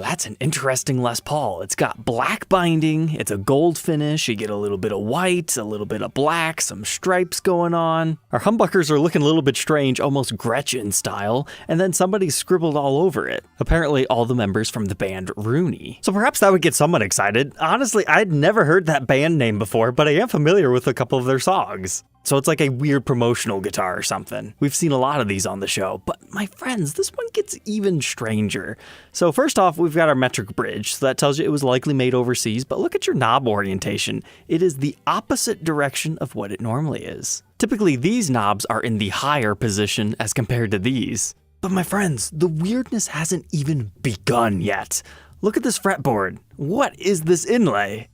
wow, that's an interesting Les Paul. It's got black binding, it's a gold finish, you get a little bit of white, a little bit of black, some stripes going on. Our humbuckers are looking a little bit strange, almost Gretchen style, and then somebody scribbled all over it. Apparently all the members from the band Rooney. So perhaps that would get someone excited. Honestly, I'd never heard that band name before, but I am familiar with a couple of their songs. So it's like a weird promotional guitar or something. We've seen a lot of these on the show, but my friends, this one gets even stranger. So first off, we've got our metric bridge, so that tells you it was likely made overseas, but look at your knob orientation. It is the opposite direction of what it normally is. Typically, these knobs are in the higher position as compared to these. But my friends, the weirdness hasn't even begun yet. Look at this fretboard. What is this inlay?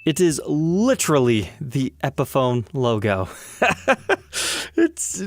It is literally the Epiphone logo.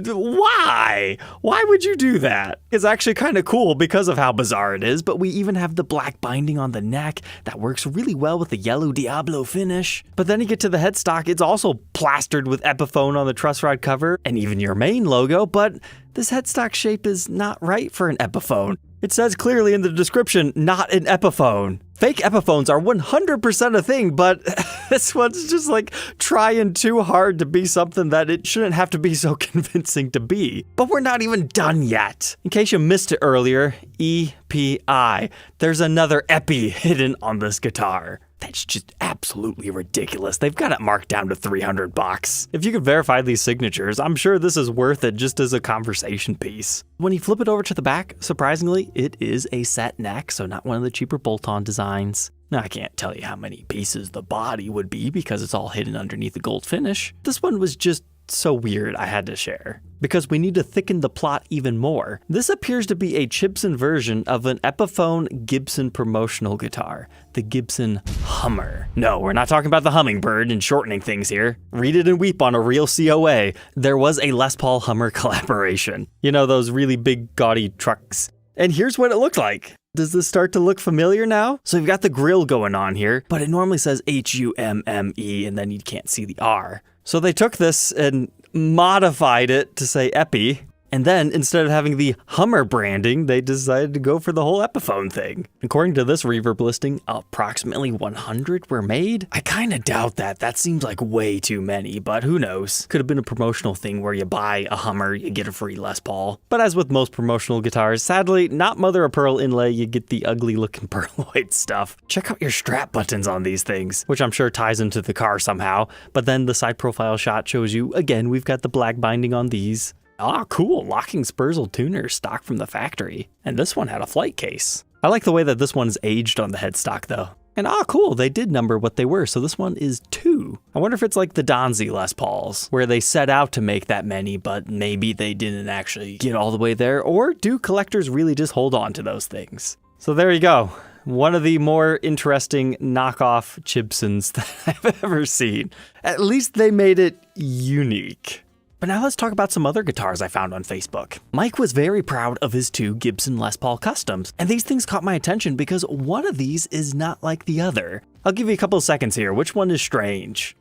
Why? Why would you do that? It's actually kind of cool because of how bizarre it is, but we even have the black binding on the neck that works really well with the yellow Diablo finish. But then you get to the headstock, it's also plastered with Epiphone on the truss rod cover and even your main logo, but this headstock shape is not right for an Epiphone. It says clearly in the description, not an Epiphone. Fake Epiphones are 100% a thing, but this one's just like trying too hard to be something that it shouldn't have to be so convincing to be. But we're not even done yet. In case you missed it earlier, EPI. There's another Epi hidden on this guitar. That's just absolutely ridiculous. They've got it marked down to $300. If you could verify these signatures, I'm sure this is worth it just as a conversation piece. When you flip it over to the back, surprisingly, it is a set neck, so not one of the cheaper bolt-on designs. Now, I can't tell you how many pieces the body would be because it's all hidden underneath the gold finish. This one was just so weird I had to share, because we need to thicken the plot even more. This appears to be a Gibson version of an Epiphone Gibson promotional guitar, the Gibson Hummer. No, we're not talking about the hummingbird and shortening things here. Read it and weep on a real COA. There was a Les Paul Hummer collaboration. You know, those really big gaudy trucks. And here's what it looked like. Does this start to look familiar now? So you've got the grill going on here, but it normally says H-U-M-M-E and then you can't see the R. So they took this and modified it to say Epi, and then instead of having the Hummer branding, they decided to go for the whole Epiphone thing. According to this reverb listing, approximately 100 were made. I kind of doubt that. That seems like way too many, but who knows? Could have been a promotional thing where you buy a Hummer, you get a free Les Paul. But as with most promotional guitars, sadly, not mother of pearl inlay, you get the ugly looking pearloid stuff. Check out your strap buttons on these things, which I'm sure ties into the car somehow. But then the side profile shot shows you, again, we've got the black binding on these. Ah, cool, locking Spurzle tuner stock from the factory. And this one had a flight case. I like the way that this one's aged on the headstock though. And cool, they did number what they were, so this one is 2. I wonder if it's like the Donzi Les Pauls, where they set out to make that many, but maybe they didn't actually get all the way there, or do collectors really just hold on to those things? So there you go. One of the more interesting knockoff Gibsons that I've ever seen. At least they made it unique. But now let's talk about some other guitars I found on Facebook. Mike was very proud of his 2 Gibson Les Paul Customs, and these things caught my attention because one of these is not like the other. I'll give you a couple of seconds here. Which one is strange?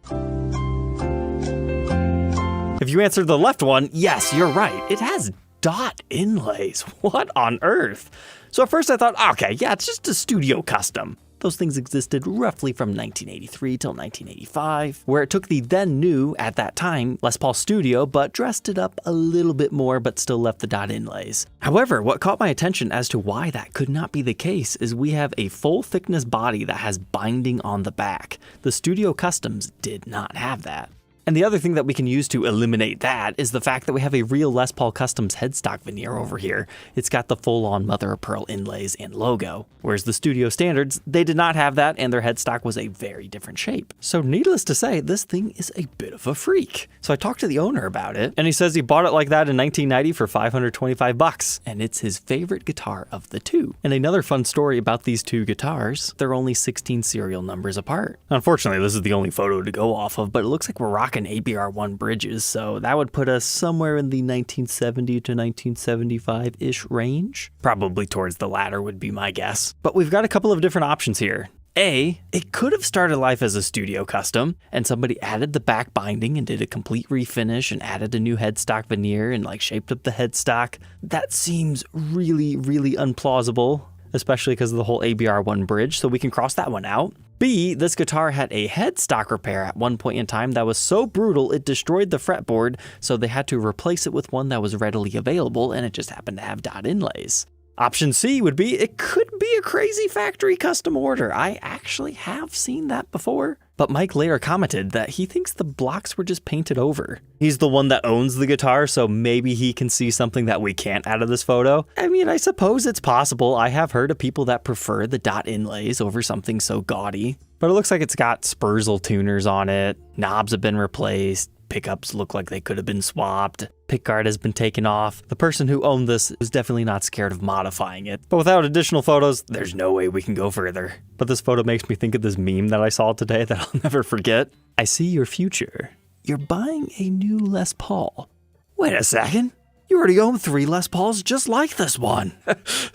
If you answered the left one, yes, you're right. It has dot inlays. What on earth? So at first I thought, okay, yeah, it's just a studio custom. Those things existed roughly from 1983 till 1985, where it took the then new, at that time, Les Paul Studio, but dressed it up a little bit more, but still left the dot inlays. However, what caught my attention as to why that could not be the case is we have a full thickness body that has binding on the back. The Studio Customs did not have that. And the other thing that we can use to eliminate that is the fact that we have a real Les Paul Customs headstock veneer over here. It's got the full-on mother of pearl inlays and logo, whereas the Studio Standards, they did not have that and their headstock was a very different shape. So needless to say, this thing is a bit of a freak. So I talked to the owner about it, and he says he bought it like that in 1990 for $525, and it's his favorite guitar of the 2. And another fun story about these 2 guitars, they're only 16 serial numbers apart. Unfortunately, this is the only photo to go off of, but it looks like we're rocking ABR1 bridges, so that would put us somewhere in the 1970 to 1975-ish range. Probably towards the latter would be my guess. But we've got a couple of different options here. A, it could have started life as a studio custom, and somebody added the back binding and did a complete refinish and added a new headstock veneer and like shaped up the headstock. That seems really, really unplausible. especially because of the whole ABR1 bridge, so we can cross that one out. B, this guitar had a headstock repair at one point in time that was so brutal it destroyed the fretboard, so they had to replace it with one that was readily available, and it just happened to have dot inlays. Option C would be, it could be a crazy factory custom order. I actually have seen that before. But Mike later commented that he thinks the blocks were just painted over. He's the one that owns the guitar, so maybe he can see something that we can't out of this photo. I mean, I suppose it's possible. I have heard of people that prefer the dot inlays over something so gaudy. But it looks like it's got Spurzle tuners on it. Knobs have been replaced. Pickups look like they could have been swapped. Pickguard has been taken off. The person who owned this was definitely not scared of modifying it. But without additional photos, there's no way we can go further. But this photo makes me think of this meme that I saw today that I'll never forget. I see your future. You're buying a new Les Paul. Wait a second. You already own 3 Les Pauls just like this one.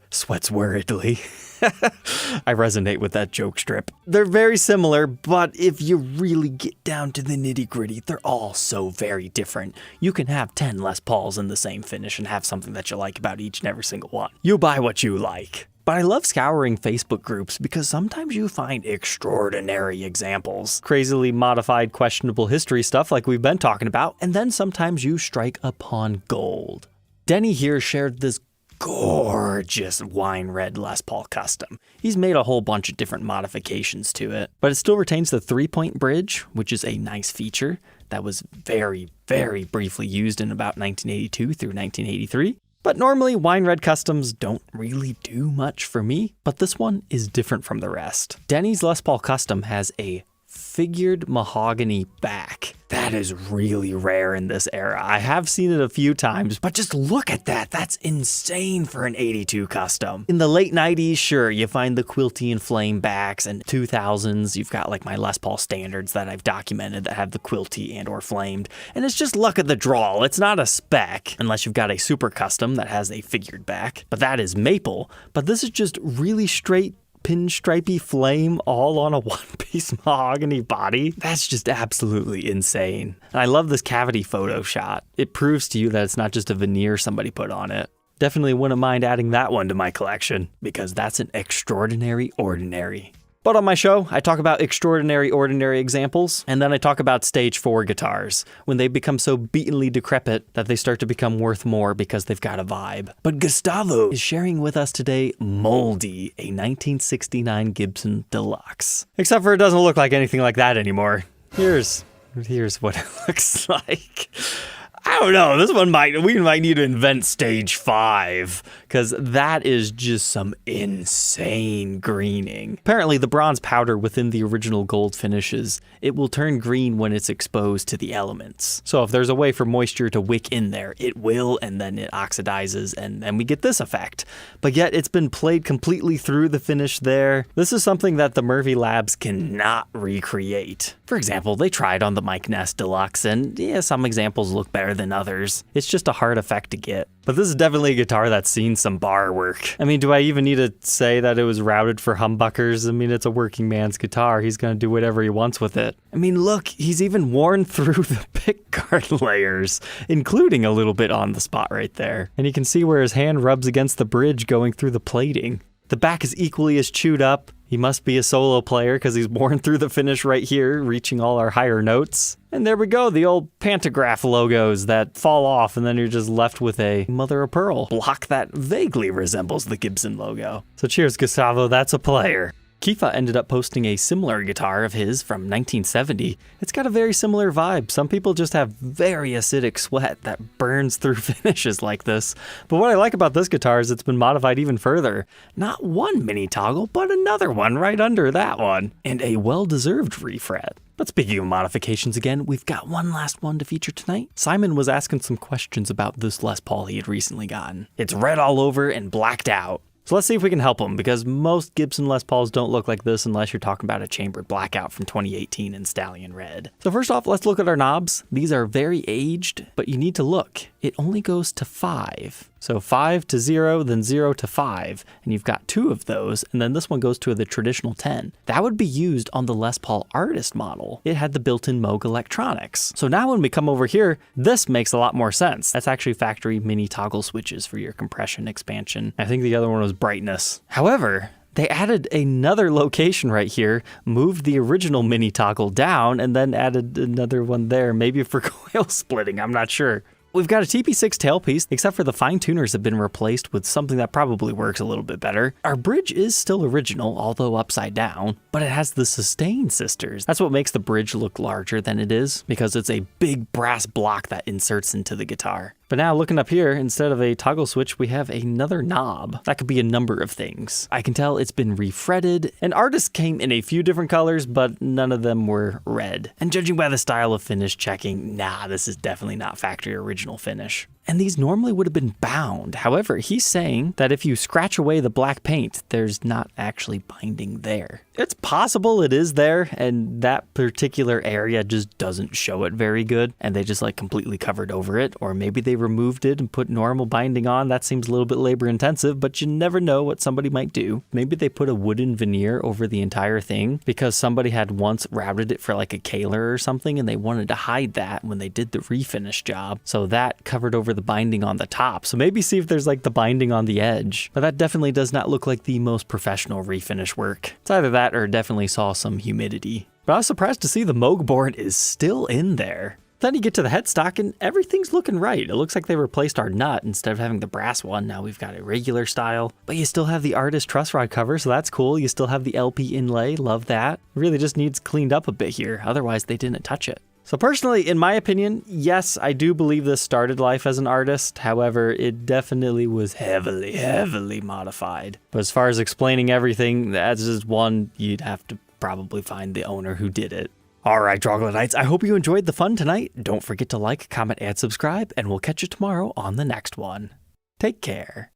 Sweats worriedly. I resonate with that joke strip. They're very similar, but if you really get down to the nitty-gritty, they're all so very different. You can have 10 Les Pauls in the same finish and have something that you like about each and every single one. You buy what you like. But I love scouring Facebook groups because sometimes you find extraordinary examples. Crazily modified, questionable history stuff like we've been talking about, and then sometimes you strike upon gold. Denny here shared this gorgeous wine red Les Paul custom. He's made a whole bunch of different modifications to it, but it still retains the 3-point bridge, which is a nice feature that was very, very briefly used in about 1982 through 1983. But normally wine red customs don't really do much for me, but this one is different from the rest. Denny's Les Paul custom has a figured mahogany back. That is really rare in this era. I have seen it a few times, but just look at that. That's insane for an 82 custom. In the late 90s, sure, you find the quilty and flame backs, and 2000s, you've got like my Les Paul standards that I've documented that have the quilty and or flamed, and it's just luck of the draw. It's not a spec, unless you've got a super custom that has a figured back, but that is maple. But this is just really straight pinstripey flame all on a one-piece mahogany body. That's just absolutely insane. And I love this cavity photo shot. It proves to you that it's not just a veneer somebody put on it. Definitely wouldn't mind adding that one to my collection because that's an extraordinary ordinary. But on my show, I talk about extraordinary ordinary examples, and then I talk about stage 4 guitars, when they become so beatenly decrepit that they start to become worth more because they've got a vibe. But Gustavo is sharing with us today Moldy, a 1969 Gibson Deluxe. Except for it doesn't look like anything like that anymore. Here's what it looks like. I don't know, we might need to invent stage 5, because that is just some insane greening. Apparently the bronze powder within the original gold finishes, it will turn green when it's exposed to the elements. So if there's a way for moisture to wick in there, it will, and then it oxidizes, and then we get this effect. But yet it's been played completely through the finish there. This is something that the Murphy Labs cannot recreate. For example, they tried on the Mike Ness Deluxe, and yeah, some examples look better than others. It's just a hard effect to get. But this is definitely a guitar that's seen some bar work. I mean, do I even need to say that it was routed for humbuckers? I mean, it's a working man's guitar. He's gonna do whatever he wants with it. I mean, look, he's even worn through the pickguard layers, including a little bit on the spot right there. And you can see where his hand rubs against the bridge going through the plating. The back is equally as chewed up. He must be a solo player because he's worn through the finish right here, reaching all our higher notes. And there we go, the old pantograph logos that fall off and then you're just left with a mother of pearl block that vaguely resembles the Gibson logo. So cheers, Gustavo, that's a player. Kifa ended up posting a similar guitar of his from 1970. It's got a very similar vibe. Some people just have very acidic sweat that burns through finishes like this. But what I like about this guitar is it's been modified even further. Not one mini toggle, but another one right under that one. And a well-deserved refret. But speaking of modifications again, we've got one last one to feature tonight. Simon was asking some questions about this Les Paul he had recently gotten. It's red all over and blacked out. So let's see if we can help him, because most Gibson Les Pauls don't look like this unless you're talking about a chambered Blackout from 2018 in Stallion Red. So first off, let's look at our knobs. These are very aged, but you need to look. It only goes to 5. So 5 to 0, then 0 to 5, and you've got 2 of those, and then this one goes to the traditional 10. That would be used on the Les Paul Artist model. It had the built-in Moog electronics. So now when we come over here, this makes a lot more sense. That's actually factory mini toggle switches for your compression expansion. I think the other one was of brightness. However, they added another location right here, moved the original mini toggle down, and then added another one there, maybe for coil splitting, I'm not sure. We've got a TP6 tailpiece, except for the fine tuners have been replaced with something that probably works a little bit better. Our bridge is still original, although upside down, but it has the sustain sisters. That's what makes the bridge look larger than it is, because it's a big brass block that inserts into the guitar. But now looking up here, instead of a toggle switch, we have another knob. That could be a number of things. I can tell it's been refretted, and Artist came in a few different colors, but none of them were red. And judging by the style of finish checking, nah, this is definitely not factory original finish. And these normally would have been bound. However, he's saying that if you scratch away the black paint, there's not actually binding there. It's possible it is there, and that particular area just doesn't show it very good, and they just like completely covered over it, or maybe they removed it and put normal binding on. That seems a little bit labor intensive, but you never know what somebody might do. Maybe they put a wooden veneer over the entire thing because somebody had once routed it for like a Kaler or something, and they wanted to hide that when they did the refinish job. So that covered over the binding on the top. So maybe see if there's like the binding on the edge. But that definitely does not look like the most professional refinish work. It's either that or definitely saw some humidity. But I was surprised to see the Moog board is still in there. Then you get to the headstock and everything's looking right. It looks like they replaced our nut. Instead of having the brass one, now we've got a regular style. But you still have the Artist truss rod cover, so that's cool. You still have the LP inlay, love that. It really just needs cleaned up a bit here. Otherwise, they didn't touch it. So personally, in my opinion, yes, I do believe this started life as an Artist. However, it definitely was heavily modified. But as far as explaining everything, that's just one, you'd have to probably find the owner who did it. All right, Troglodytes, I hope you enjoyed the fun tonight. Don't forget to like, comment, and subscribe, and we'll catch you tomorrow on the next one. Take care.